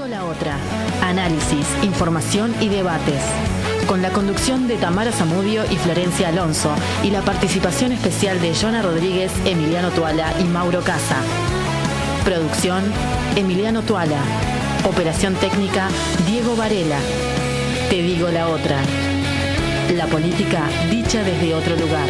digo la otra. Análisis, información y debates. Con la conducción de Tamara Zamudio y Florencia Alonso y la participación especial de Yona Rodríguez, Emiliano Tuala y Mauro Casa. Producción, Emiliano Tuala. Operación técnica, Diego Varela. Te digo la otra. La política dicha desde otro lugar.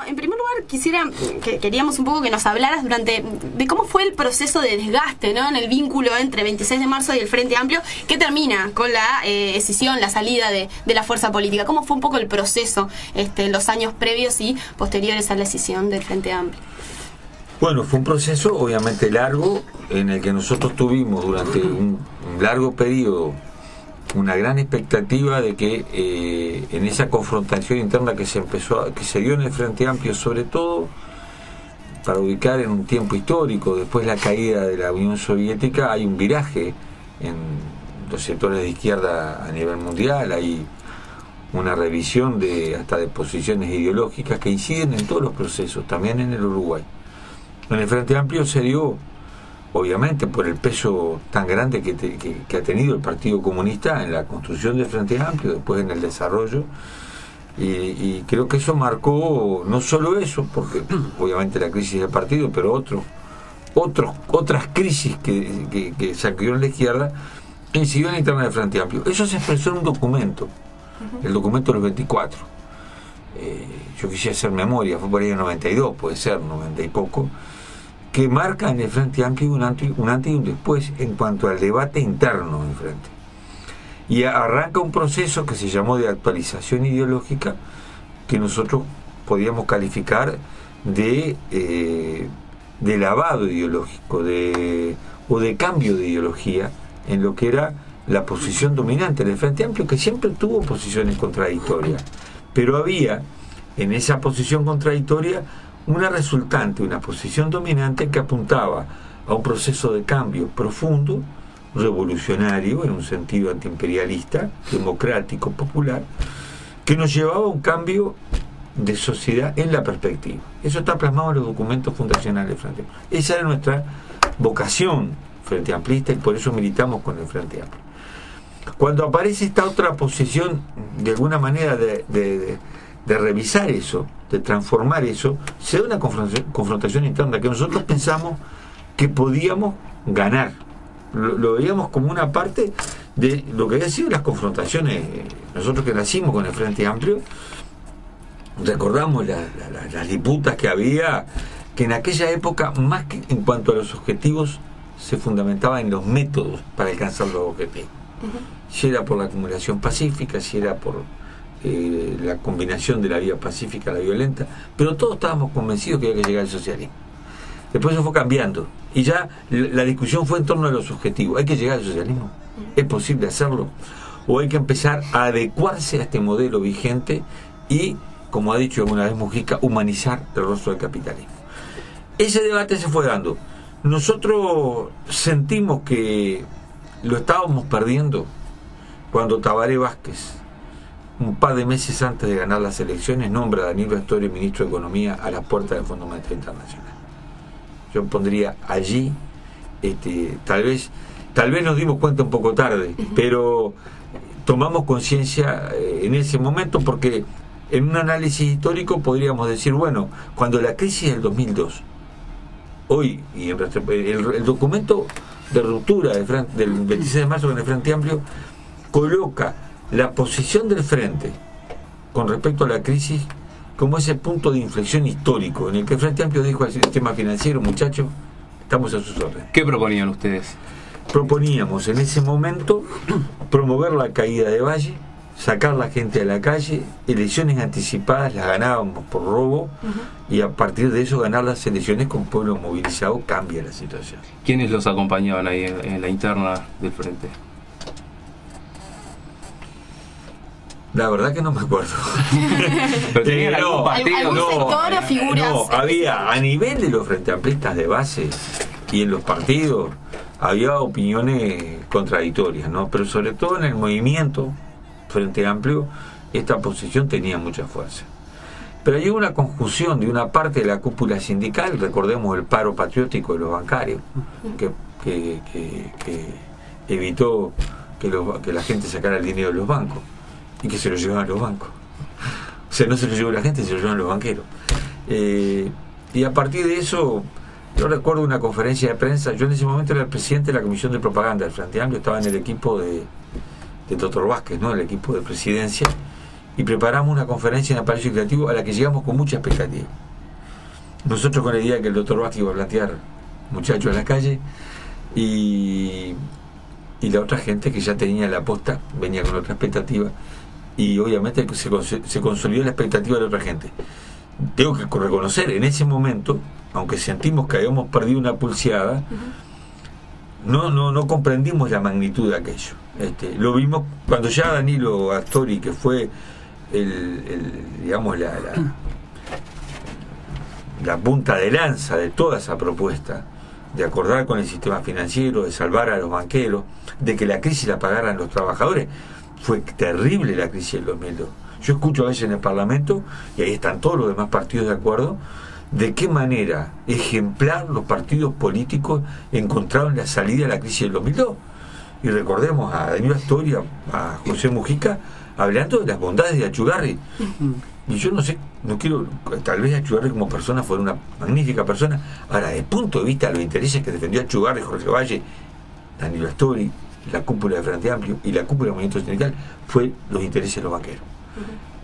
En primer lugar, queríamos un poco que nos hablaras de cómo fue el proceso de desgaste, ¿no?, en el vínculo entre 26 de marzo y el Frente Amplio, que termina con la escisión, la salida de la fuerza política. ¿Cómo fue un poco el proceso los años previos y posteriores a la escisión del Frente Amplio? Bueno, fue un proceso obviamente largo, en el que nosotros tuvimos durante un largo periodo una gran expectativa de que en esa confrontación interna que se dio en el Frente Amplio, sobre todo para ubicar en un tiempo histórico, después de la caída de la Unión Soviética, hay un viraje en los sectores de izquierda a nivel mundial, hay una revisión hasta de posiciones ideológicas que inciden en todos los procesos, también en el Uruguay. En el Frente Amplio se dio, obviamente, por el peso tan grande que ha tenido el Partido Comunista en la construcción del Frente Amplio, después en el desarrollo, y creo que eso marcó no solo eso, porque obviamente la crisis del partido, pero otras crisis que saqueó en la izquierda, incidió en la interna del Frente Amplio. Eso se expresó en un documento, el documento de los 24. Yo quisiera hacer memoria, fue por ahí en 92, puede ser, 90 y poco, que marca en el Frente Amplio un antes y un después en cuanto al debate interno del Frente. Y arranca un proceso que se llamó de actualización ideológica, que nosotros podíamos calificar de lavado ideológico, o de cambio de ideología en lo que era la posición dominante del Frente Amplio, que siempre tuvo posiciones contradictorias. Pero había en esa posición contradictoria una resultante, una posición dominante que apuntaba a un proceso de cambio profundo, revolucionario en un sentido antiimperialista, democrático, popular, que nos llevaba a un cambio de sociedad en la perspectiva. Eso está plasmado en los documentos fundacionales del Frente Amplio. Esa era nuestra vocación frente amplista y por eso militamos con el Frente Amplio. Cuando aparece esta otra posición, de alguna manera de revisar eso, de transformar eso, se da una confrontación interna que nosotros pensamos que podíamos ganar. Lo veíamos como una parte de lo que había sido las confrontaciones. Nosotros que nacimos con el Frente Amplio, recordamos las disputas que había, que en aquella época, más que en cuanto a los objetivos, se fundamentaba en los métodos para alcanzar los objetivos. Si era por la acumulación pacífica, si era por la combinación de la vía pacífica a la violenta, pero todos estábamos convencidos que había que llegar al socialismo. Después eso fue cambiando y ya la discusión fue en torno a los objetivos. ¿Hay que llegar al socialismo? ¿Es posible hacerlo? ¿O hay que empezar a adecuarse a este modelo vigente y, como ha dicho alguna vez Mujica, humanizar el rostro del capitalismo? Ese debate se fue dando. Nosotros sentimos que lo estábamos perdiendo cuando Tabaré Vázquez, un par de meses antes de ganar las elecciones, nombra a Danilo Astori ministro de Economía a las puertas del Fondo Monetario Internacional. Yo pondría allí, tal vez nos dimos cuenta un poco tarde, pero tomamos conciencia en ese momento, porque en un análisis histórico podríamos decir, bueno, cuando la crisis del 2002, hoy, y el documento de ruptura del 26 de marzo con el Frente Amplio, coloca la posición del Frente con respecto a la crisis como ese punto de inflexión histórico en el que el Frente Amplio dijo al sistema financiero: muchachos, estamos a sus órdenes. ¿Qué proponían ustedes? Proponíamos en ese momento promover la caída de Valle, sacar la gente a la calle, elecciones anticipadas las ganábamos por robo, y a partir de eso ganar las elecciones con pueblo movilizado cambia la situación. ¿Quiénes los acompañaban ahí en la interna del Frente? La verdad que no me acuerdo. ¿Pero tenían algún partido? ¿Algún sector o figuras? No, había a nivel de los frente amplistas de base y en los partidos había opiniones contradictorias, ¿no? Pero sobre todo en el movimiento Frente Amplio esta posición tenía mucha fuerza. Pero hay una conjunción de una parte de la cúpula sindical, recordemos el paro patriótico de los bancarios, que evitó que la gente sacara el dinero de los bancos y que se lo llevaban los bancos. O sea, no se lo llevó la gente, se lo llevaban los banqueros. Y a partir de eso, yo recuerdo una conferencia de prensa. Yo en ese momento era el presidente de la Comisión de Propaganda del Frente Amplio, estaba en el equipo de Dr. Vázquez, ¿no? El equipo de presidencia, y preparamos una conferencia en el Palacio Legislativo a la que llegamos con mucha expectativa. Nosotros con la idea que el Dr. Vázquez iba a plantear muchachos en la calle, y la otra gente que ya tenía la aposta venía con otra expectativa, y obviamente se consolidó la expectativa de la otra gente. Tengo que reconocer, en ese momento, aunque sentimos que habíamos perdido una pulseada, no comprendimos la magnitud de aquello. Lo vimos cuando ya Danilo Astori, que fue digamos la punta de lanza de toda esa propuesta, de acordar con el sistema financiero, de salvar a los banqueros, de que la crisis la pagaran los trabajadores. Fue terrible la crisis del 2002. Yo escucho a veces en el Parlamento, y ahí están todos los demás partidos de acuerdo, de qué manera ejemplar los partidos políticos encontraron la salida de la crisis del 2002. Y recordemos a Danilo Astori, a José Mujica, hablando de las bondades de Achugarri. Y yo no sé, no quiero, tal vez Achugarri como persona fue una magnífica persona. Ahora, desde el punto de vista de los intereses que defendió Achugarri, Jorge Valle, Danilo Astori, la cúpula del Frente Amplio y la cúpula del movimiento sindical, fue los intereses de los banqueros.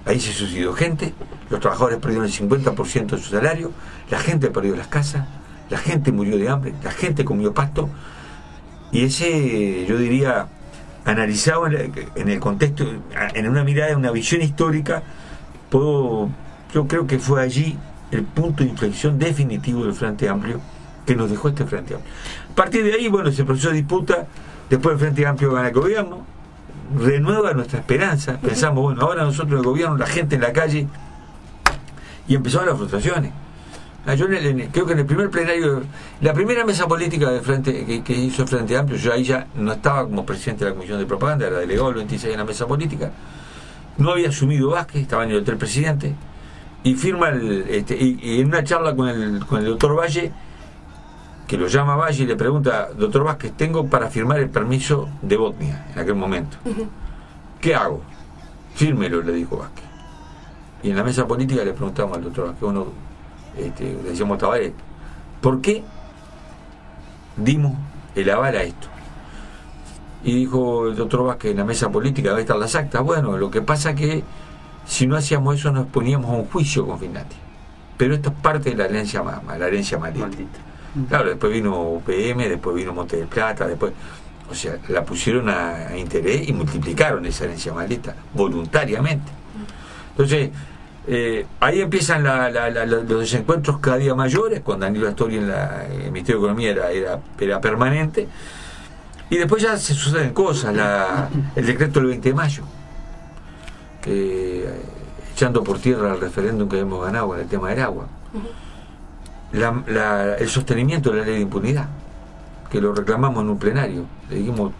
Ahí se suicidó gente, los trabajadores perdieron el 50% de su salario, la gente perdió las casas, la gente murió de hambre, la gente comió pasto. Y ese, yo diría, analizado en el contexto, en una mirada, en una visión histórica, yo creo que fue allí el punto de inflexión definitivo del Frente Amplio, que nos dejó este Frente Amplio. A partir de ahí, bueno, se procesó disputa, después el Frente Amplio gana el gobierno, renueva nuestra esperanza, pensamos, bueno, ahora nosotros el gobierno, la gente en la calle, y empezaron las frustraciones. Yo creo que en el primer plenario, la primera mesa política de frente que hizo el Frente Amplio, yo ahí ya no estaba como presidente de la Comisión de Propaganda, era delegado el 26 en la mesa política, no había asumido Vázquez, estaba en el hotel presidente, y firma y en una charla con el doctor Valle, que lo llama Valle y le pregunta, doctor Vázquez, tengo para firmar el permiso de Botnia en aquel momento. ¿Qué hago? Fírmelo, le dijo Vázquez. Y en la mesa política le preguntamos al doctor Vázquez, le decíamos a Tabaré, ¿por qué dimos el aval a esto? Y dijo el doctor Vázquez en la mesa política, debe estar las actas. Bueno, lo que pasa que si no hacíamos eso nos poníamos a un juicio con Finlandia. Pero esto es parte de la herencia maldita. Claro, después vino UPM, después vino Monte del Plata, después, o sea, la pusieron a interés y multiplicaron esa herencia maldita voluntariamente. Entonces, ahí empiezan los desencuentros cada día mayores, con Danilo Astori en el Ministerio de Economía era permanente, y después ya se suceden cosas, el decreto del 20 de mayo, echando por tierra el referéndum que hemos ganado con el tema del agua. El sostenimiento de la ley de impunidad, que lo reclamamos en un plenario, le dijimos,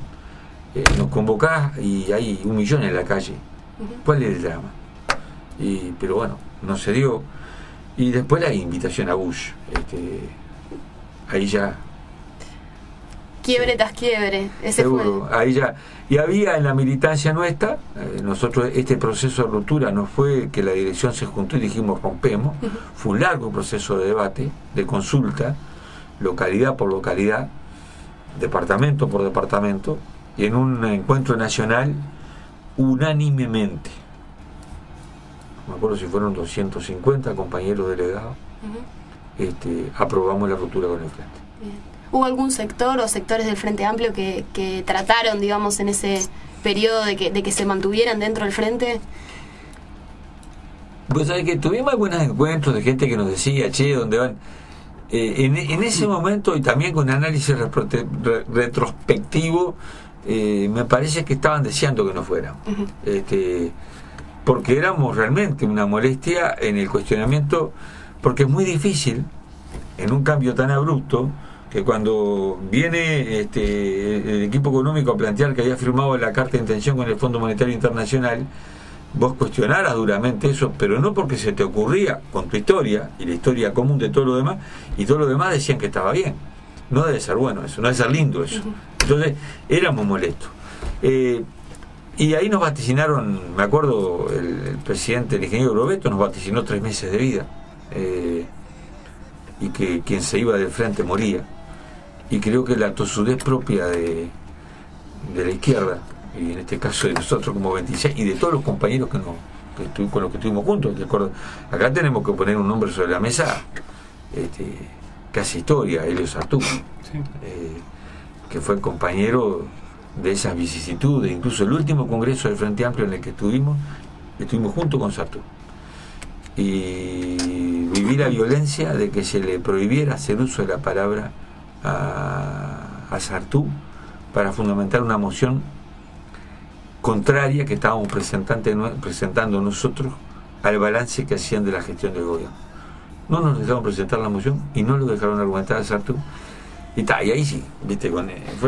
nos convocás y hay 1 millón en la calle, ¿cuál es el drama? Pero bueno, no se dio. Y después la invitación a Bush, ahí ya quiebre tras quiebre, ese seguro, fue. Ahí ya. Y había en la militancia nuestra, nosotros, este proceso de ruptura no fue que la dirección se juntó y dijimos rompemos, fue un largo proceso de debate, de consulta, localidad por localidad, departamento por departamento, y en un encuentro nacional unánimemente, no me acuerdo si fueron 250 compañeros delegados, aprobamos la ruptura con el Frente. Bien. ¿Hubo algún sector o sectores del Frente Amplio que trataron, digamos, en ese periodo de que se mantuvieran dentro del Frente? Pues sabes que tuvimos algunos encuentros de gente que nos decía, che, ¿dónde van? En ese momento, y también con análisis retrospectivo, me parece que estaban deseando que no fueran. Porque éramos realmente una molestia en el cuestionamiento, porque es muy difícil, en un cambio tan abrupto, que cuando viene el equipo económico a plantear que había firmado la carta de intención con el Fondo Monetario Internacional, vos cuestionaras duramente eso, pero no porque se te ocurría con tu historia y la historia común de todo lo demás, y todo lo demás decían que estaba bien. No debe ser bueno eso, no debe ser lindo eso. Entonces éramos molestos. Y ahí nos vaticinaron, me acuerdo, el presidente, el ingeniero Roberto, nos vaticinó 3 meses de vida, y que quien se iba del frente moría. Y creo que la tosudez propia de la izquierda, y en este caso de nosotros como 26, y de todos los compañeros con los que estuvimos juntos, acá tenemos que poner un nombre sobre la mesa, que hace historia, Helio Sartú, que fue compañero de esas vicisitudes. Incluso el último congreso del Frente Amplio en el que estuvimos junto con Sartú, y viví la violencia de que se le prohibiera hacer uso de la palabra a Sartú para fundamentar una moción contraria que estábamos presentando nosotros al balance que hacían de la gestión del gobierno. No nos dejaron presentar la moción y no lo dejaron argumentar a Sartú, y ahí sí, viste,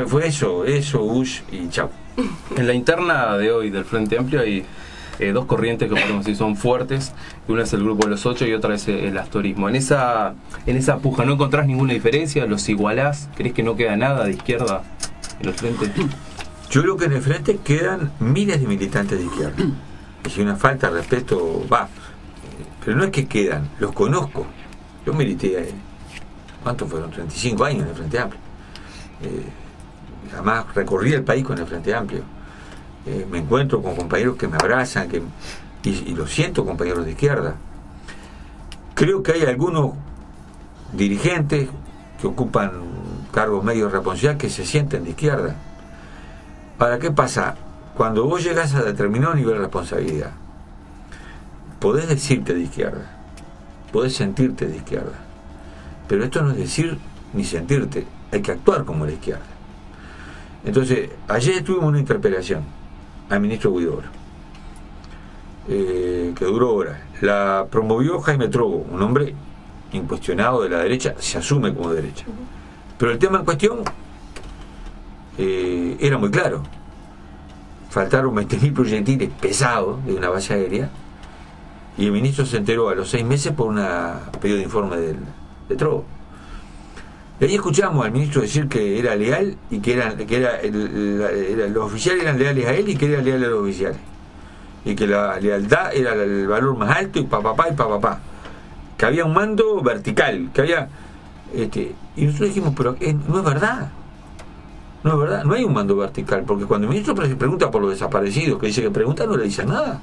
fue eso, Ush y chau. En la interna de hoy del Frente Amplio hay 2 corrientes que podemos decir son fuertes. Una es el Grupo de los 8 y otra es el astorismo. En esa puja, ¿no encontrás ninguna diferencia? ¿Los igualás? ¿Crees que no queda nada de izquierda en el Frente? Yo creo que en el Frente quedan miles de militantes de izquierda. Y si una falta de respeto, pero no es que quedan, los conozco. Yo milité, ¿cuántos fueron? 35 años en el Frente Amplio. Además recorrí el país con el Frente Amplio. Me encuentro con compañeros que me abrazan, y lo siento, compañeros de izquierda. Creo que hay algunos dirigentes que ocupan cargos medios de responsabilidad que se sienten de izquierda. ¿Para qué pasa? Cuando vos llegás a determinado nivel de responsabilidad, podés decirte de izquierda, podés sentirte de izquierda, pero esto no es decir ni sentirte, hay que actuar como la izquierda. Entonces, ayer tuvimos una interpelación al ministro Huidobro, que duró horas. La promovió Jaime Trogo, un hombre incuestionado de la derecha, se asume como derecha. Pero el tema en cuestión era muy claro. Faltaron 20.000 proyectiles pesados de una base aérea, y el ministro se enteró a los 6 meses por un pedido de informe de Trogo. Y ahí escuchamos al ministro decir que era leal, y que los oficiales eran leales a él y que era leal a los oficiales, y que la lealtad era el valor más alto, y papá, que había un mando vertical, que había y nosotros dijimos, pero no es verdad, no hay un mando vertical, porque cuando el ministro pregunta por los desaparecidos, que dice que pregunta, no le dicen nada,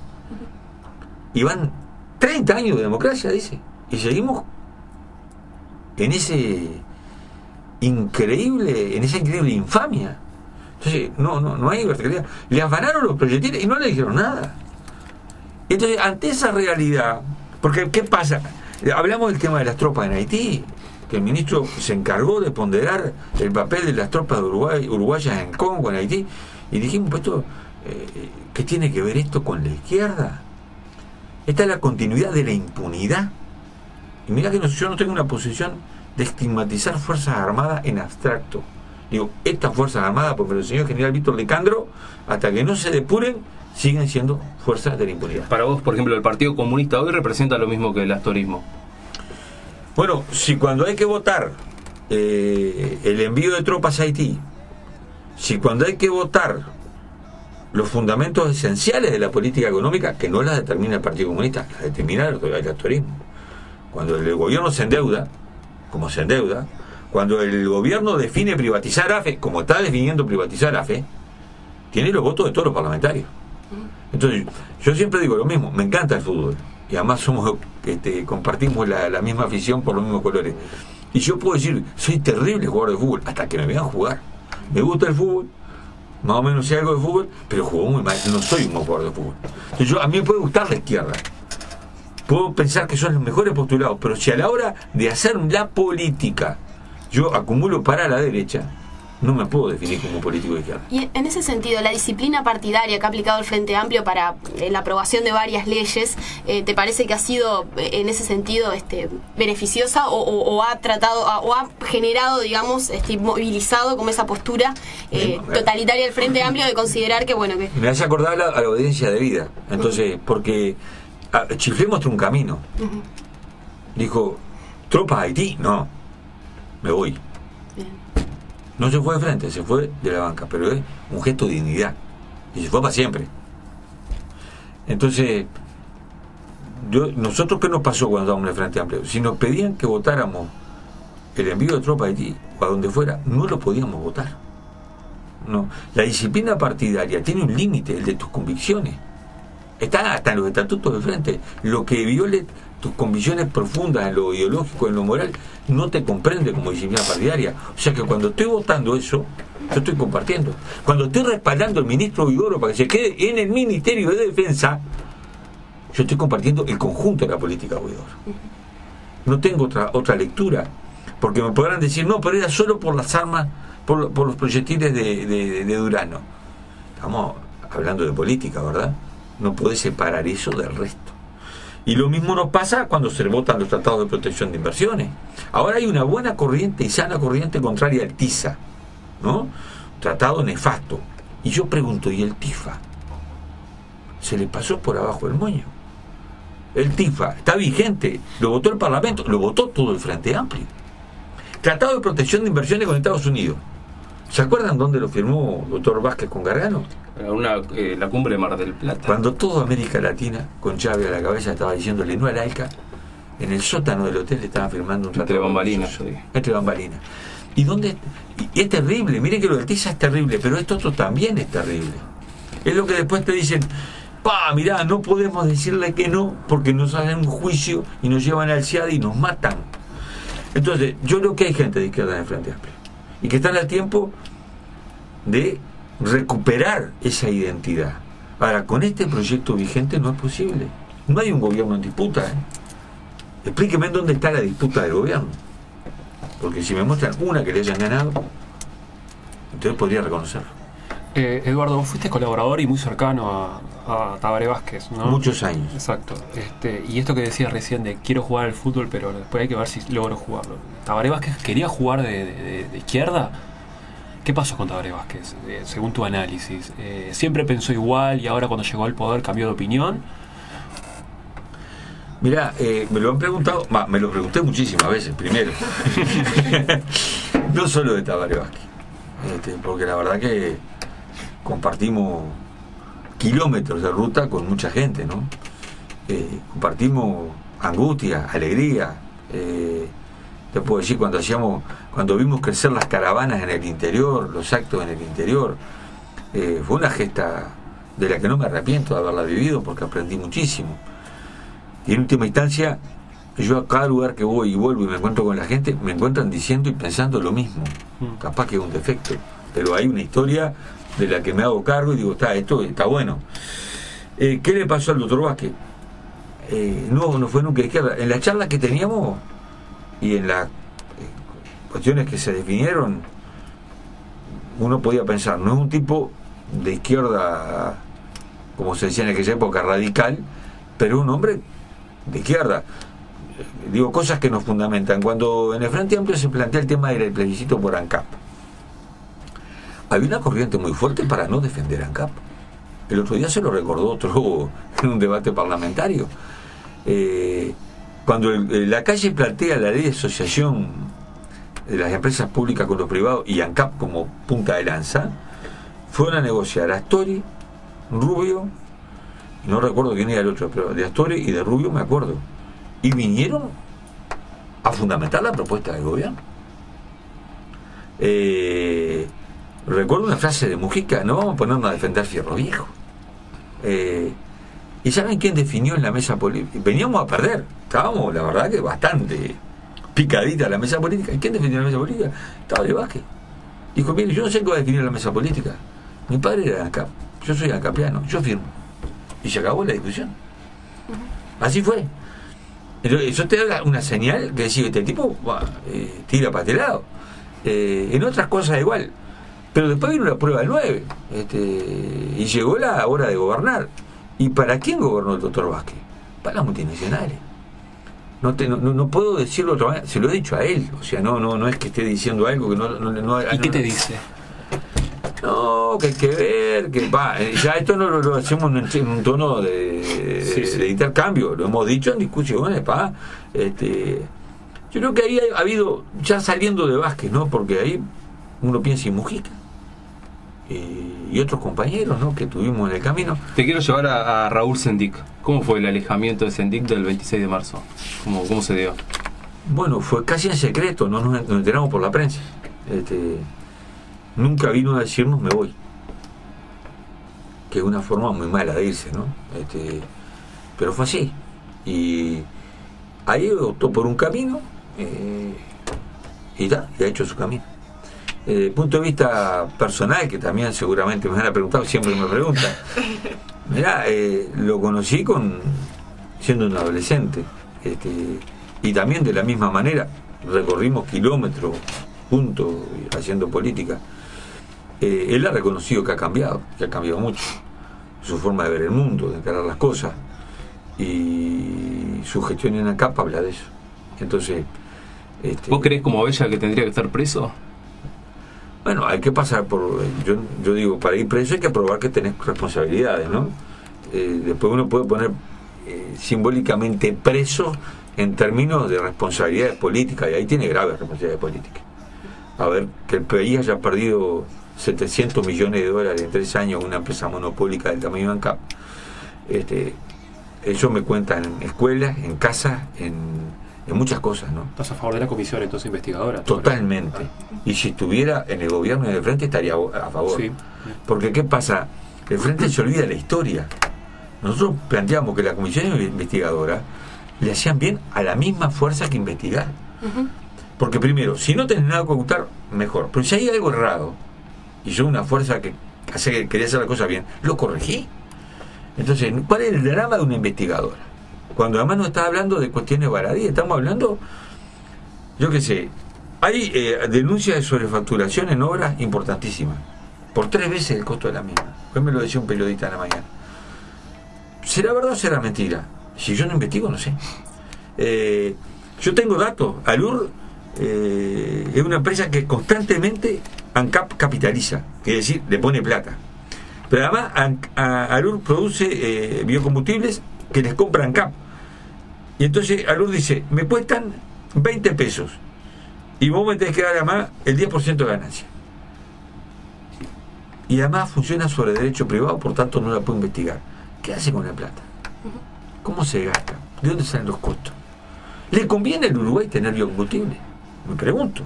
y van 30 años de democracia, dice, y seguimos en esa increíble infamia. Entonces no hay verticalidad. Le afanaron los proyectiles y no le dijeron nada. Entonces, ante esa realidad, porque ¿qué pasa? Hablamos del tema de las tropas en Haití, que el ministro se encargó de ponderar el papel de las tropas uruguayas en Congo, en Haití, y dijimos, pues esto, ¿qué tiene que ver esto con la izquierda? Esta es la continuidad de la impunidad. Y mira que yo no tengo una posición de estigmatizar Fuerzas Armadas en abstracto. Digo, estas Fuerzas Armadas, porque el señor general Víctor Lecandro, hasta que no se depuren, siguen siendo fuerzas de la impunidad. Para vos, por ejemplo, el Partido Comunista hoy representa lo mismo que el astorismo. Bueno, si cuando hay que votar el envío de tropas a Haití, si cuando hay que votar los fundamentos esenciales de la política económica, que no las determina el Partido Comunista, las determina el astorismo. Cuando el gobierno se endeuda, como se endeuda, cuando el gobierno define privatizar AFE, como está definiendo privatizar AFE, tiene los votos de todos los parlamentarios. Entonces, yo siempre digo lo mismo, me encanta el fútbol, y además compartimos la misma afición por los mismos colores. Y yo puedo decir, soy terrible jugador de fútbol, hasta que me vean jugar. Me gusta el fútbol, más o menos sé algo de fútbol, pero juego muy mal, no soy un buen jugador de fútbol. Entonces, a mí me puede gustar la izquierda, puedo pensar que son los mejores postulados, pero si a la hora de hacer la política yo acumulo para la derecha, no me puedo definir como político de izquierda. Y en ese sentido, la disciplina partidaria que ha aplicado el Frente Amplio para la aprobación de varias leyes, ¿te parece que ha sido en ese sentido beneficiosa o ha tratado o ha generado, digamos, movilizado como esa postura totalitaria del Frente Amplio de considerar que, bueno, que... Me hace acordar a la audiencia de vida. Entonces, porque Chiflé mostró un camino. Dijo, tropas a Haití, no, me voy. Bien. No se fue de frente, se fue de la banca, pero es un gesto de dignidad. Y se fue para siempre. Entonces, nosotros, ¿qué nos pasó cuando estábamos en el Frente Amplio? Si nos pedían que votáramos el envío de tropas a Haití o a donde fuera, no lo podíamos votar. No. La disciplina partidaria tiene un límite, el de tus convicciones. Está hasta en los estatutos del Frente. Lo que viole tus convicciones profundas en lo ideológico, en lo moral, no te comprende como disciplina partidaria. O sea que cuando estoy votando eso, yo estoy compartiendo. Cuando estoy respaldando al ministro Huidobro para que se quede en el Ministerio de Defensa, yo estoy compartiendo el conjunto de la política de Huidobro. No tengo otra lectura, porque me podrán decir, no, pero era solo por las armas, por los proyectiles de Durano. Estamos hablando de política, ¿verdad? No podés separar eso del resto. Y lo mismo nos pasa cuando se votan los tratados de protección de inversiones. Ahora hay una buena corriente y sana corriente contraria al TISA, ¿no? Tratado nefasto. Y yo pregunto, ¿y el TIFA? Se le pasó por abajo el moño. El TIFA está vigente, lo votó el Parlamento, lo votó todo el Frente Amplio. Tratado de protección de inversiones con Estados Unidos. ¿Se acuerdan dónde lo firmó el doctor Vázquez con Gargano? La cumbre de Mar del Plata. Cuando toda América Latina, con Chávez a la cabeza, estaba diciéndole no al ALCA, en el sótano del hotel estaban firmando un tratado. Entre bambalinas. Entre bambalinas. ¿Y dónde? Y es terrible, miren que lo del TISA es terrible, pero esto otro también es terrible. Es lo que después te dicen, mirá, no podemos decirle que no, porque nos hacen un juicio y nos llevan al CIAD y nos matan. Entonces, yo creo que hay gente de izquierda en el Frente Amplio y que están al tiempo de recuperar esa identidad. Ahora, con este proyecto vigente no es posible. No hay un gobierno en disputa. Explíqueme dónde está la disputa del gobierno. Porque si me muestran una que le hayan ganado, entonces podría reconocerlo. Eduardo, vos fuiste colaborador y muy cercano a Tabaré Vázquez, ¿no? Muchos años. Exacto. Y esto que decías recién de quiero jugar al fútbol, pero después hay que ver si logro jugarlo. ¿Tabaré Vázquez quería jugar de izquierda? ¿Qué pasó con Tabaré Vázquez, según tu análisis? ¿Siempre pensó igual y ahora cuando llegó al poder cambió de opinión? Mirá, me lo han preguntado, me lo pregunté muchísimas veces, primero. No solo de Tabaré Vázquez, porque la verdad que compartimos kilómetros de ruta con mucha gente, ¿no? Compartimos angustia, alegría. Te puedo decir, cuando vimos crecer las caravanas en el interior, los actos en el interior, fue una gesta de la que no me arrepiento de haberla vivido, porque aprendí muchísimo. Y en última instancia, yo a cada lugar que voy y vuelvo y me encuentro con la gente, me encuentran diciendo y pensando lo mismo. Capaz que es un defecto, pero hay una historia de la que me hago cargo y digo, esto está bueno. ¿Qué le pasó al doctor Vázquez? No fue nunca de izquierda. En las charlas que teníamos y en las cuestiones que se definieron, uno podía pensar, no es un tipo de izquierda, como se decía en aquella época, radical, pero un hombre de izquierda. Digo, cosas que nos fundamentan. Cuando en el Frente Amplio se plantea el tema del plebiscito por ANCAP, había una corriente muy fuerte para no defender ANCAP. El otro día se lo recordó otro en un debate parlamentario. Cuando la calle plantea la ley de asociación de las empresas públicas con los privados y ANCAP como punta de lanza, fueron a negociar Astori, Rubio, no recuerdo quién era el otro, pero de Astori y de Rubio me acuerdo, y vinieron a fundamentar la propuesta del gobierno. Recuerdo una frase de Mujica, no vamos a ponernos a defender Fierro Viejo. ¿Y saben quién definió en la mesa política? Veníamos a perder, estábamos la verdad que bastante picadita la mesa política. ¿Y quién definió la mesa política? Tabaré Vázquez. Dijo, mire, yo no sé qué va a definir la mesa política. Mi padre era ANCAP, yo soy ancapiano, yo firmo. Y se acabó la discusión. Así fue. Entonces, eso te da una señal que decir, este tipo tira para este lado. En otras cosas igual. Pero después vino la prueba del 9, y llegó la hora de gobernar. ¿Y para quién gobernó el doctor Vázquez? Para las multinacionales. No puedo decirlo otra vez, se lo he dicho a él, o sea, no es que esté diciendo algo que no ¿Y qué te dice? No, que hay que ver, que ya esto no lo hacemos en un tono de intercambio, lo hemos dicho en discusiones, yo creo que ahí ha habido, ya saliendo de Vázquez, ¿no? Porque ahí uno piensa en Mujica y otros compañeros, ¿no?, que tuvimos en el camino. Te quiero llevar a Raúl Sendic. ¿Cómo fue el alejamiento de Sendic del 26 de marzo? ¿Cómo se dio? Bueno, fue casi en secreto, no nos enteramos por la prensa. Nunca vino a decirnos me voy, que es una forma muy mala de irse, ¿no? Pero fue así, y ahí optó por un camino, y ha hecho su camino. Desde el punto de vista personal, que también seguramente me han preguntado, siempre me preguntan, mirá, lo conocí siendo un adolescente, y también de la misma manera recorrimos kilómetros juntos haciendo política. Él ha reconocido que ha cambiado mucho su forma de ver el mundo, de encarar las cosas, y su gestión en ANCAP habla de eso. Entonces, ¿vos creés como Abella que tendría que estar preso? Bueno, hay que pasar por, yo digo, para ir preso hay que probar que tenés responsabilidades, ¿no? Después uno puede poner simbólicamente preso en términos de responsabilidades políticas, y ahí tiene graves responsabilidades políticas. A ver, que el país haya perdido 700 millones de dólares en 3 años una empresa monopólica del tamaño de ANCAP, eso me cuenta en escuelas, en casas, en muchas cosas, ¿no? ¿Estás a favor de la comisión entonces investigadora? Totalmente. Y si estuviera en el gobierno y en el frente estaría a favor. Sí. Porque ¿qué pasa? El frente se olvida de la historia. Nosotros planteamos que la comisión investigadora le hacían bien a la misma fuerza que investigar. Porque primero, si no tenés nada que ocultar, mejor. Pero si hay algo errado, y yo una fuerza que quería hacer la cosa bien, lo corregí. Entonces, ¿cuál es el drama de una investigadora? Cuando además no está hablando de cuestiones baladíes, estamos hablando, yo qué sé, hay denuncias de sobrefacturación en obras importantísimas, por 3 veces el costo de la misma. Hoy me lo decía un periodista en la mañana. ¿Será verdad o será mentira? Si yo no investigo, no sé. Yo tengo datos. Alur es una empresa que constantemente ANCAP capitaliza, es decir, le pone plata. Pero además Alur produce biocombustibles que les compra ANCAP. Y entonces Alur dice, me cuestan 20 pesos y vos me tenés que dar además el 10% de ganancia. Y además funciona sobre derecho privado, por tanto no la puedo investigar. ¿Qué hace con la plata? ¿Cómo se gasta? ¿De dónde salen los costos? ¿Le conviene al Uruguay tener biocombustible? Me pregunto.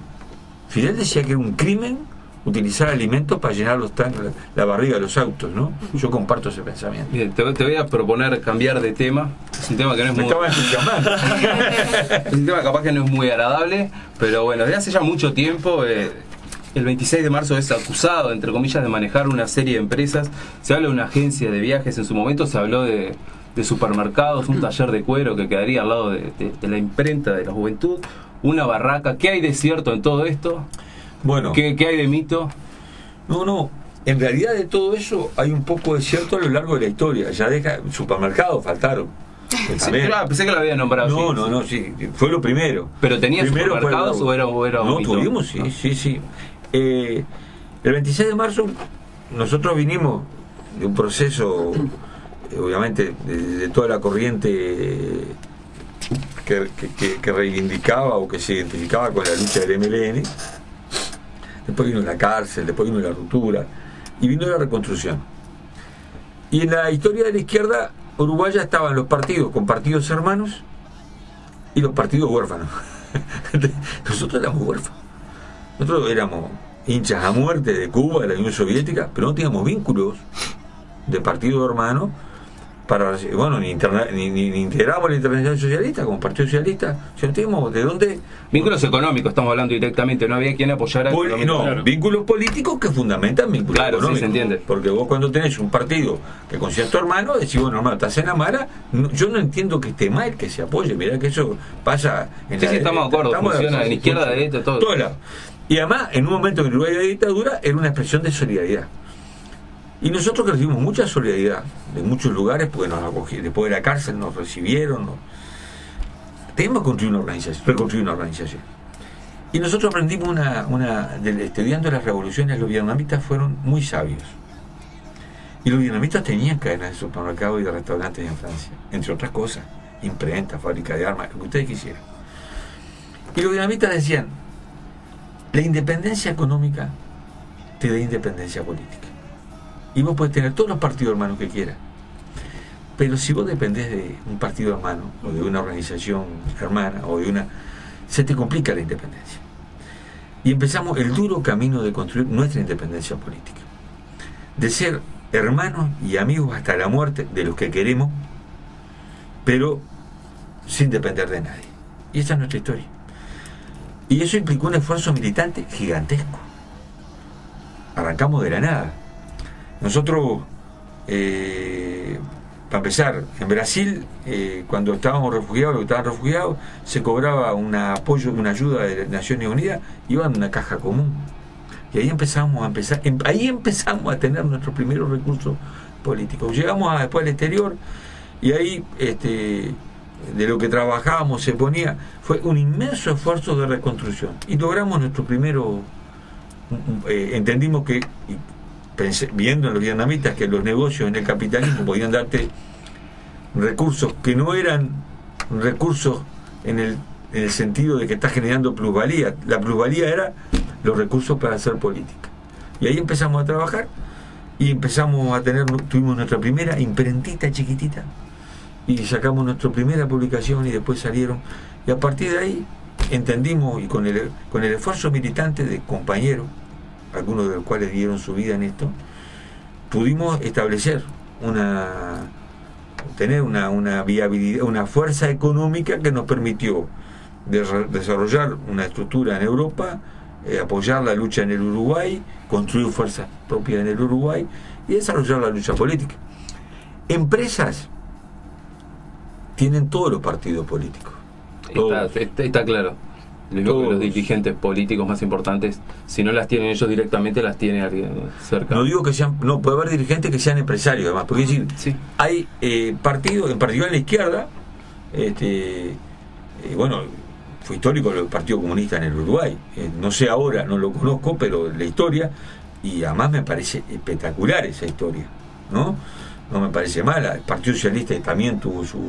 Fidel decía que era un crimen utilizar alimentos para llenar la barriga de los autos, ¿no? Yo comparto ese pensamiento. Bien, te voy a proponer cambiar de tema. Es un tema que no es muy... es un tema capaz que no es muy agradable, pero bueno, desde hace ya mucho tiempo, el 26 de marzo es acusado, entre comillas, de manejar una serie de empresas. Se habla de una agencia de viajes, en su momento se habló de supermercados, un taller de cuero que quedaría al lado de la imprenta de la juventud, una barraca. ¿Qué hay de cierto en todo esto? Bueno, ¿Qué hay de mito? No, en realidad de todo eso hay un poco de cierto a lo largo de la historia. Ya supermercados faltaron. Sí, claro, pensé que lo había nombrado. No, sí, fue lo primero. ¿Pero tenía supermercados o era un mito? Tuvimos, sí. El 26 de marzo nosotros vinimos de un proceso, obviamente, de toda la corriente que reivindicaba o que se identificaba con la lucha del MLN. Después vino la cárcel, después vino la ruptura y vino la reconstrucción. Y en la historia de la izquierda uruguaya estaban los partidos con partidos hermanos y los partidos huérfanos. Nosotros éramos huérfanos. Nosotros éramos hinchas a muerte de Cuba, de la Unión Soviética, pero no teníamos vínculos de partido hermano para, bueno, ni integramos la Internacional Socialista como Partido Socialista. O sea, no teníamos de dónde. Vínculos económicos, estamos hablando directamente, no había quien apoyara. Claro. Vínculos políticos que fundamentan vínculos económicos. Sí, se entiende. Porque vos cuando tenés un partido que considera tu hermano, decís, bueno, hermano, estás en la mala, yo no entiendo que esté mal que se apoye. Mirá que eso pasa en estamos de acuerdo, funciona en izquierda, derecha, todo. Todos lados. Y además, en un momento en que Uruguay había dictadura, era una expresión de solidaridad. Y nosotros que recibimos mucha solidaridad de muchos lugares, porque nos acogieron, después de la cárcel nos recibieron, teníamos que reconstruir una organización. Y nosotros aprendimos estudiando las revoluciones, los vietnamitas fueron muy sabios. Y los vietnamitas tenían cadenas de supermercados y de restaurantes en Francia, entre otras cosas, imprenta, fábrica de armas, lo que ustedes quisieran. Y los vietnamitas decían, la independencia económica te da independencia política. Y vos podés tener todos los partidos hermanos que quieras. Pero si vos dependés de un partido hermano, o de una organización hermana, se te complica la independencia. Y empezamos el duro camino de construir nuestra independencia política. De ser hermanos y amigos hasta la muerte de los que queremos, pero sin depender de nadie. Y esa es nuestra historia. Y eso implicó un esfuerzo militante gigantesco. Arrancamos de la nada. Nosotros, para empezar, en Brasil, cuando estábamos refugiados, los que estaban refugiados, se cobraba un apoyo, una ayuda de Naciones Unidas, iba en una caja común. Y ahí empezamos a tener nuestros primeros recursos políticos. Llegamos después al exterior, y ahí de lo que trabajábamos fue un inmenso esfuerzo de reconstrucción. Y logramos nuestro primero, entendimos que, viendo en los vietnamitas que los negocios en el capitalismo podían darte recursos que no eran recursos en el sentido de que estás generando plusvalía. La plusvalía era los recursos para hacer política. Y ahí empezamos a trabajar y tuvimos nuestra primera imprentita chiquitita y sacamos nuestra primera publicación y después salieron. Y a partir de ahí entendimos, y con el esfuerzo militante de compañeros, algunos de los cuales dieron su vida en esto, pudimos establecer tener una viabilidad, una fuerza económica que nos permitió desarrollar una estructura en Europa, apoyar la lucha en el Uruguay, construir fuerzas propias en el Uruguay y desarrollar la lucha política. Empresas tienen todos los partidos políticos. Está claro. Los dirigentes políticos más importantes, si no las tienen ellos directamente, las tiene alguien cerca. No digo que sean, no, puede haber dirigentes que sean empresarios además, porque decir, sí. Hay partidos, en particular en la izquierda, bueno, fue histórico el Partido Comunista en el Uruguay, no sé ahora, no lo conozco, pero la historia, y además me parece espectacular esa historia, ¿no? No me parece mala. El Partido Socialista también tuvo sus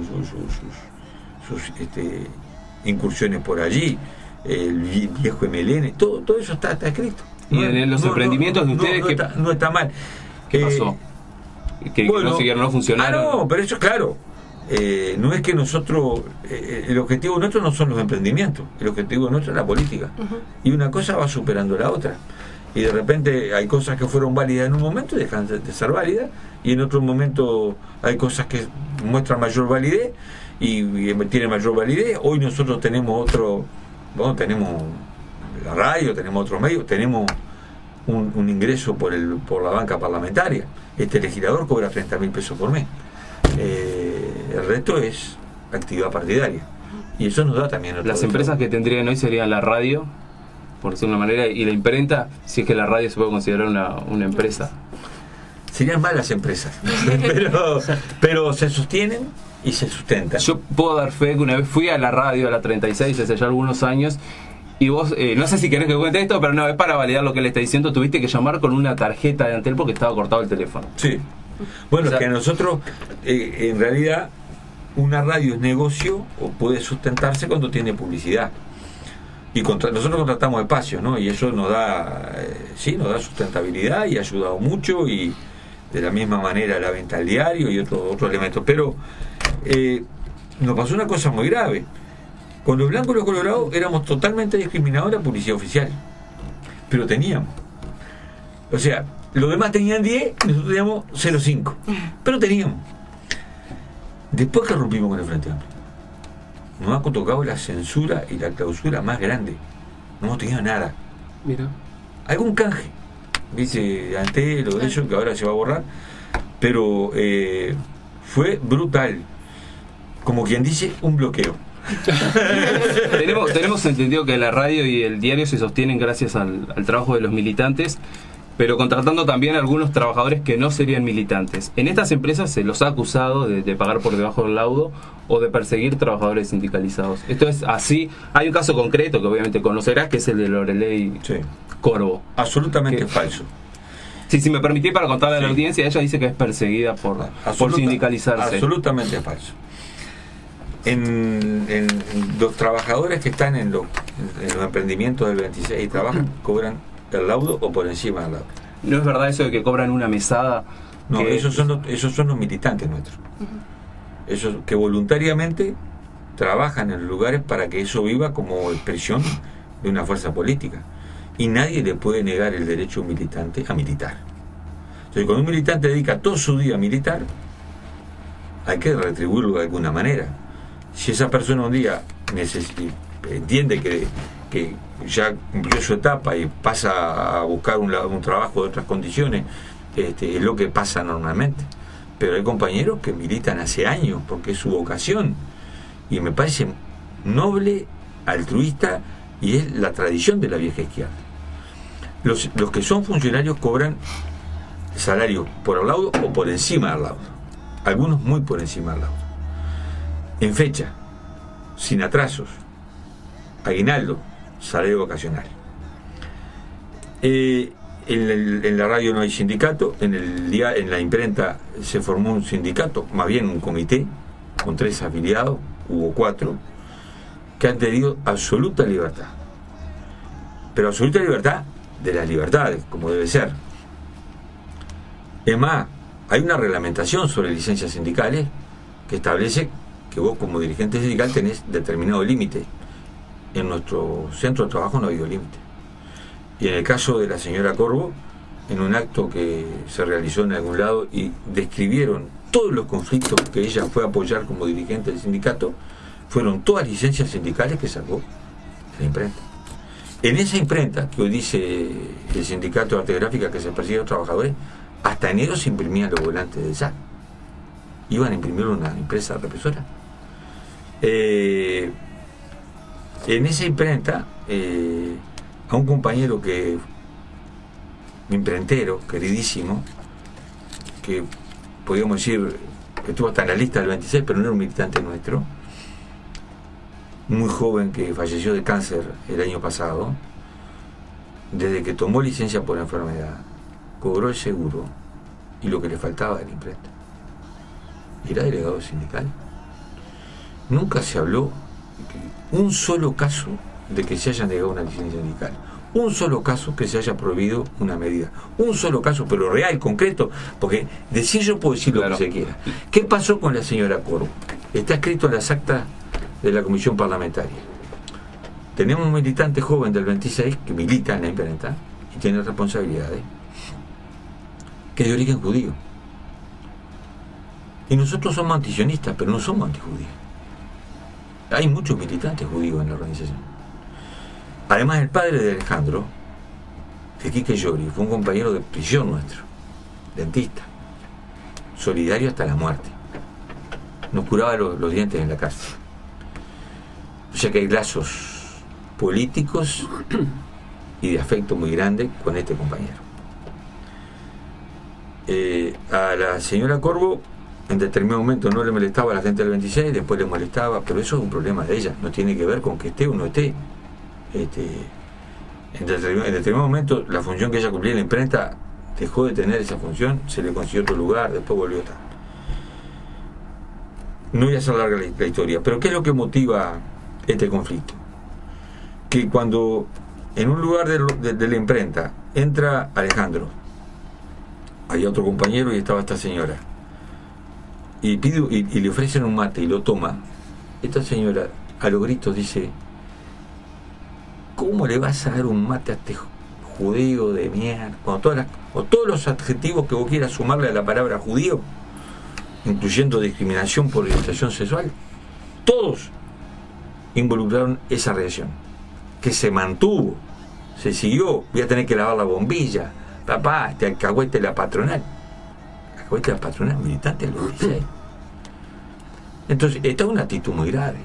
incursiones por allí, el viejo MLN, todo eso está escrito. Y en los emprendimientos de ustedes no está mal. ¿Qué pasó? Que no siguieron, no funcionaron. No, pero eso es claro. No es que nosotros, el objetivo nuestro no son los emprendimientos, el objetivo nuestro es la política. Y una cosa va superando la otra. Y de repente hay cosas que fueron válidas en un momento y dejan de ser válidas, y en otro momento hay cosas que muestran mayor validez y tienen mayor validez. Hoy nosotros tenemos tenemos la radio, tenemos otros medios, tenemos un ingreso por la banca parlamentaria. Este legislador cobra 30.000 pesos por mes. El resto es actividad partidaria, y eso nos da también las empresas que tendrían hoy serían la radio, por decirlo de una manera, y la imprenta, si es que la radio se puede considerar una empresa. Serían malas empresas, pero se sostienen y se sustentan. Yo puedo dar fe que una vez fui a la radio, a la 36, hace ya algunos años, y vos, no sé si querés que cuente esto, pero una vez para validar lo que él está diciendo, tuviste que llamar con una tarjeta de Antel porque estaba cortado el teléfono. Sí. Bueno, o sea, que a nosotros, en realidad, una radio es negocio o puede sustentarse cuando tiene publicidad. Y nosotros contratamos espacios, ¿no? Y eso nos da, nos da sustentabilidad y ha ayudado mucho, y de la misma manera la venta al diario y otros elementos. Pero nos pasó una cosa muy grave. Con los blancos y los colorados éramos totalmente discriminados en la publicidad oficial. Pero teníamos. O sea, los demás tenían 10 y nosotros teníamos 0,5. Pero teníamos. Después que rompimos con el Frente Amplio, nos ha tocado la censura y la clausura más grande. No hemos tenido nada. Mira. Algún canje, dice Antel o de eso, que ahora se va a borrar, pero fue brutal. Como quien dice, un bloqueo. Tenemos entendido que la radio y el diario se sostienen gracias al trabajo de los militantes, pero contratando también a algunos trabajadores que no serían militantes. En estas empresas se los ha acusado de pagar por debajo del laudo o de perseguir trabajadores sindicalizados. Esto es así. Hay un caso concreto que obviamente conocerás, que es el de Loreley Sí. Corvo. Absolutamente ¿Qué? falso. Si me permitís para contarle a la Sí. audiencia, ella dice que es perseguida por sindicalizarse. Absolutamente falso. En los trabajadores que están en los emprendimientos del 26 y trabajan, cobran el laudo o por encima del laudo. ¿No es verdad eso de que cobran una mesada? No, que- esos son los militantes nuestros. Esos que voluntariamente trabajan en lugares para que eso viva como expresión de una fuerza política. Y nadie le puede negar el derecho a un militante a militar. Entonces, cuando un militante dedica todo su día a militar, hay que retribuirlo de alguna manera. Si esa persona un día entiende que ya cumplió su etapa y pasa a buscar un trabajo de otras condiciones, es lo que pasa normalmente. Pero hay compañeros que militan hace años porque es su vocación y me parece noble, altruista, y es la tradición de la vieja izquierda. Los que son funcionarios cobran salario por el laudo o por encima del laudo, algunos muy por encima del laudo, en fecha, sin atrasos, aguinaldo, salario vocacional. En la radio no hay sindicato, en la imprenta se formó un sindicato, más bien un comité con 3 afiliados, hubo 4 que han tenido absoluta libertad, pero absoluta libertad de las libertades, como debe ser. Es más, hay una reglamentación sobre licencias sindicales que establece que vos como dirigente sindical tenés determinado límite. En nuestro centro de trabajo no ha habido límite. Y en el caso de la señora Corvo, en un acto que se realizó en algún lado y describieron todos los conflictos que ella fue a apoyar como dirigente del sindicato, fueron todas licencias sindicales que sacó la imprenta. En esa imprenta, que hoy dice el sindicato de arte gráfica que se persigue a los trabajadores, hasta enero se imprimían los volantes del SAT. Iban a imprimir una empresa represora. En esa imprenta, a un compañero imprentero, queridísimo, que podríamos decir que estuvo hasta en la lista del 26, pero no era un militante nuestro, muy joven, que falleció de cáncer el año pasado, desde que tomó licencia por enfermedad, cobró el seguro y lo que le faltaba de la imprenta. Era delegado sindical. Nunca se habló un solo caso de que se haya negado una licencia sindical, un solo caso que se haya prohibido una medida, un solo caso, pero real, concreto, porque decir yo puedo decir Claro. lo que se quiera. ¿Qué pasó con la señora Corvo? Está escrito en las actas de la comisión parlamentaria. Tenemos un militante joven del 26 que milita en la imprenta y tiene responsabilidades, que es de origen judío. Y nosotros somos antisionistas, pero no somos antijudíos. Hay muchos militantes judíos en la organización. Además, el padre de Alejandro, el Quique Llori, fue un compañero de prisión nuestro, dentista, solidario hasta la muerte. Nos curaba los dientes en la cárcel. O sea que hay lazos políticos y de afecto muy grande con este compañero. A la señora Corvo en determinado momento no le molestaba a la gente del 26, después le molestaba, pero eso es un problema de ella, no tiene que ver con que esté o no esté. En determinado momento la función que ella cumplía en la imprenta dejó de tener esa función, se le consiguió otro lugar, después volvió a estar. No voy a hacer larga la historia, pero ¿qué es lo que motiva este conflicto? Que cuando en un lugar de la imprenta entra Alejandro, había otro compañero y estaba esta señora, y le ofrecen un mate y lo toma, esta señora a los gritos dice: ¿cómo le vas a dar un mate a este judío de mierda? O todos los adjetivos que vos quieras sumarle a la palabra judío, incluyendo discriminación por orientación sexual, todos involucraron esa reacción, que se mantuvo, se siguió. Voy a tener que lavar la bombilla, papá, este alcahuete de la patronal. Alcahuete de la patronal, militante del 26. Entonces, esta es una actitud muy grave.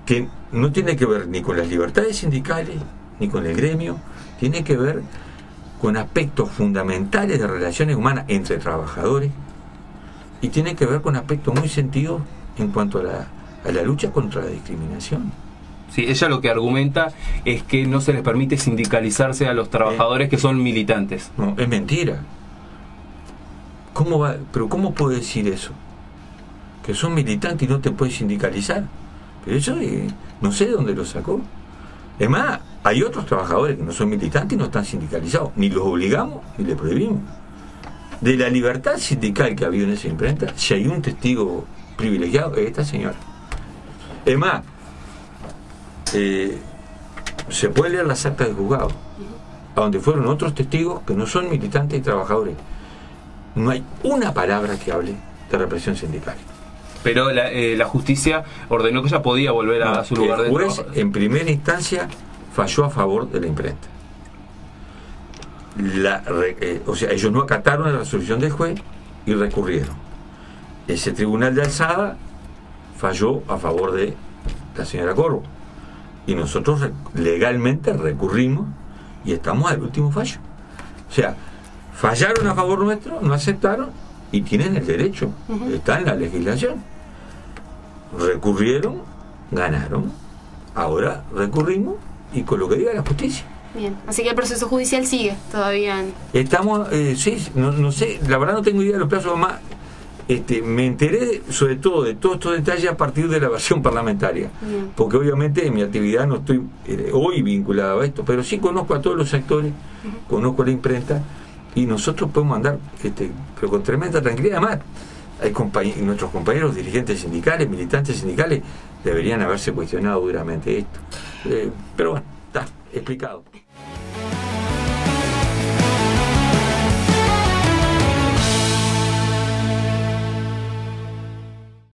que no tiene que ver ni con las libertades sindicales, ni con el gremio, tiene que ver con aspectos fundamentales de relaciones humanas entre trabajadores y tiene que ver con aspectos muy sentidos en cuanto a la lucha contra la discriminación. Sí, ella lo que argumenta es que no se les permite sindicalizarse a los trabajadores que son militantes. No, es mentira. ¿Pero cómo puede decir eso? Que son militantes y no te puedes sindicalizar. Pero eso no sé de dónde lo sacó. Es más, hay otros trabajadores que no son militantes y no están sindicalizados. Ni los obligamos ni les prohibimos. De la libertad sindical que ha habido en esa imprenta, si hay un testigo privilegiado, es esta señora. Es más, se puede leer las actas de juzgado, a donde fueron otros testigos que no son militantes y trabajadores. No hay una palabra que hable de represión sindical. Pero la justicia ordenó que ella podía volver a su lugar de trabajo. El juez, en primera instancia, falló a favor de la imprenta. O sea, ellos no acataron la resolución del juez y recurrieron. Ese tribunal de alzada falló a favor de la señora Corvo. Y nosotros legalmente recurrimos y estamos al último fallo. O sea, fallaron a favor nuestro, no aceptaron y tienen el derecho. Está en la legislación. Recurrieron, ganaron. Ahora recurrimos y con lo que diga la justicia. Bien, así que el proceso judicial sigue todavía. Estamos, sí, no sé, la verdad no tengo idea de los plazos más. Me enteré sobre todo de todos estos detalles a partir de la versión parlamentaria, porque obviamente en mi actividad no estoy hoy vinculado a esto, pero sí conozco a todos los sectores, conozco la imprenta y nosotros podemos andar pero con tremenda tranquilidad. Además, nuestros compañeros dirigentes sindicales, militantes sindicales, deberían haberse cuestionado duramente esto. Pero bueno, está explicado.